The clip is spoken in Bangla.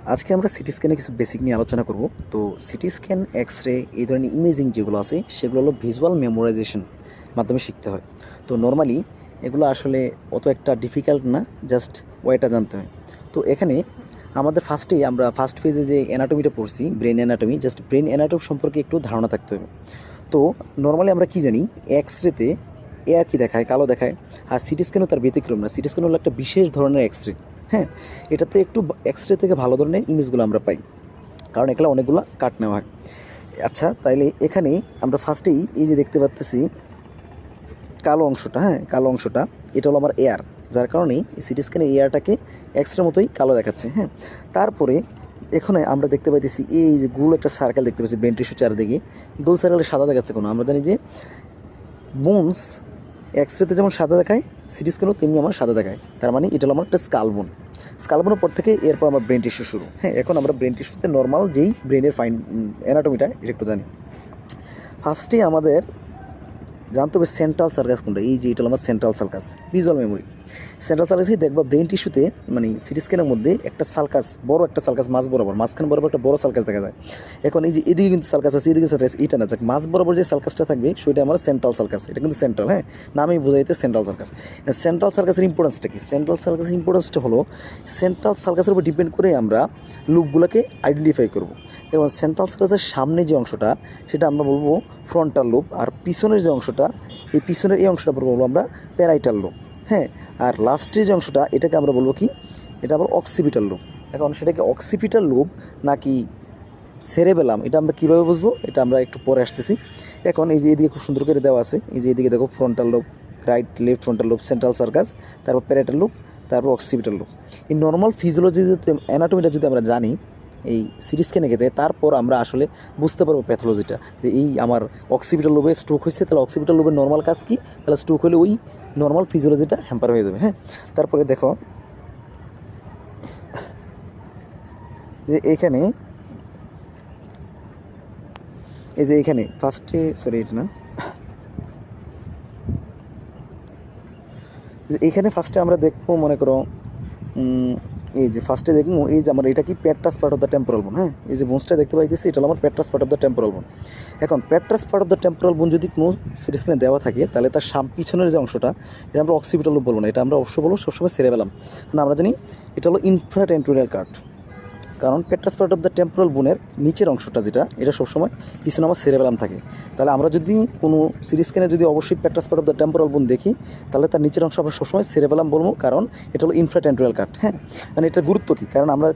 আজকে আমরা সিটি স্ক্যানে কিছু বেসিক নিয়ে আলোচনা করব। তো সিটি স্ক্যান, এক্স রে এই ধরনের ইমেজিং যেগুলো আছে সেগুলো হলো ভিজুয়াল মেমোরাইজেশন মাধ্যমে শিখতে হয়। তো নর্মালি এগুলো আসলে অত একটা ডিফিকাল্ট না, জাস্ট ওয়েটা জানতে হয়। তো এখানে আমাদের আমরা ফার্স্ট ফেজে যে অ্যানাটমিটা পড়ছি, brain anatomy, just brain anatomy সম্পর্কে একটু ধারণা থাকতে হবে। তো নর্মালি আমরা কি জানি, এক্স রেতে এ আর কি দেখায়, কালো দেখায়। আর সিটি স্ক্যানও তার ব্যতিক্রম না, সিটি স্ক্যান হলো একটা বিশেষ ধরনের এক্স রে। হ্যাঁ, এটাতে একটু এক্স রে থেকে ভালো ধরনের ইমেজগুলো আমরা পাই, কারণ এগুলো অনেকগুলো কাট নেওয়া হয়। আচ্ছা, তাইলে এখানে আমরা ফার্স্টেই এই যে দেখতে পাচ্তেছি কালো অংশটা, হ্যাঁ কালো অংশটা, এটা হলো আমার এয়ার, যার কারণেই সিটি স্ক্যানে এয়ারটাকে এক্সরের মতোই কালো দেখাচ্ছে। হ্যাঁ, তারপরে এখানে আমরা দেখতে পাইতেছি এই যে গোল একটা সার্কেল দেখতে পাচ্ছি ব্রেন টিস্যু চারদিকে। গোল সার্কেলে সাদা দেখাচ্ছে কোনো, আমরা জানি যে বোনস এক্সরেতে যেমন সাদা দেখায়, সিটি স্ক্যানও তেমনি আমার সাদা দেখায়। তার মানে এটা হলো আমার একটা স্কালবোন। স্কালবোনের পর থেকে এরপর আমার ব্রেন টিস্যু শুরু। হ্যাঁ, এখন আমরা ব্রেন টিস্যুতে নর্মাল যেই ব্রেনের ফাইন অ্যানাটমিটা এটা একটু জানি। ফার্স্টে আমাদের জানতে হবে সেন্ট্রাল সার্কাস কোনটা। এই যে এটা হলো আমার central circus, visual memory. Central সার্কাসেই দেখবা ব্রেন টিস্যুতে, মানে সিটি স্ক্যানের মধ্যে একটা সার্কাস, বড় একটা সার্কাস মাঝ বরাবর, মাঝখান বরাবর একটা বড় সার্কাস দেখা যায়। এখন এই যে এদিকে কিন্তু সার্কাস আছে, এদিকে সার্কাস, এটা না, যাক মাঝ বরাবর যে সার্কাসটা থাকবে সেটা আমার সেন্ট্রাল সার্কাস। এটা কিন্তু সেন্ট্রাল, হ্যাঁ, নামেই বোঝাইতে সেন্ট্রাল সার্কাস। সেন্ট্রাল সার্কাসের ইম্পর্টেন্সটা কি? সেন্ট্রাল সার্কাসের ইম্পর্টেন্সটা হলো সেন্ট্রাল সার্কাসের উপর ডিপেন্ড করে আমরা লুপগুলোকে আইডেন্টিফাই করব। যেমন সেন্ট্রাল সার্কাসের সামনে যে অংশটা সেটা আমরা বলবো ফ্রন্টাল লুপ, আর পিছনের যে অংশটা, এই পিছনের এই অংশটা বলবো আমরা প্যারাইটাল লুপ। হ্যাঁ, আর লাস্টের যে অংশটা এটাকে আমরা বলবো কি, এটা আবার অক্সিপিটাল লুপ। এখন সেটাকে অক্সিপিটাল লুপ নাকি সেরেবেলাম, এটা আমরা কীভাবে বুঝবো, এটা আমরা একটু পরে আসতেছি। এখন এই যে এদিকে খুব সুন্দর করে দেওয়া আছে, এই যে এদিকে দেখো frontal loop, right left frontal loop, central circus, তারপর প্যারাইটাল লুপ, তারপর অক্সিপিটাল লুপ। এই নর্মাল ফিজিওলজি অ্যানাটমিটা যদি আমরা জানি এই সিটি স্ক্যানে গেতে, তারপর আমরা আসলে বুঝতে পারবো প্যাথোলজিটা, যে এই আমার অক্সিপিটাল লোবে স্ট্রোক হয়েছে, তাহলে অক্সিপিটাল লোবের নর্মাল কাজ কী, তাহলে স্ট্রোক হলে ওই নর্মাল ফিজিওলজিটা হ্যাম্পার হয়ে যাবে। হ্যাঁ, তারপরে দেখো যে এখানে, এই যে এখানে ফার্স্টে, সরি এটা না, এখানে ফার্স্টে আমরা দেখবো, মনে করো এই যে ফার্স্টে দেখবো এই যে আমার এটা কি পেট্রাস পার্ট অফ দ্য টেম্পোরাল বোন। হ্যাঁ, এই যে বোনসটা দেখতে পাইতেছি এটা হলো আমার পেট্রাস পার্ট অফ দ্য টেম্পোরাল বোন। এখন পেট্রাস পার্ট অফ দ্য টেম্পোরাল বোন যদি কোনো সিটি স্ক্যানে দেওয়া থাকে, তাহলে তার পিছনের যে অংশটা এটা আমরা অক্সিপিটাল লুপ বলবো না, এটা আমরা অবশ্যই বলবো সবসময় সেরেবেলাম। কারণ আমরা জানি এটা হলো ইনফ্রাটেন্টোরিয়াল কার্ড, কারণ পেট্রাস পার্ট অফ দ্য টেম্পোরাল বোনের নিচের অংশটা যেটা, এটা সবসময় পিছনে আমার সেরেবেলাম থাকে। তাহলে আমরা যদি কোনো সিটি স্ক্যানে যদি অবশ্যই পেট্রাস পার্ট অফ দ্য টেম্পোরাল বোন দেখি, তাহলে তার নিচের অংশ আমরা সবসময় সেরেবেলাম বলবো, কারণ এটা হলো ইনফ্রাটেন্টোরিয়াল কার্ড। হ্যাঁ, মানে এটা গুরুত্ব কী, কারণ আমরা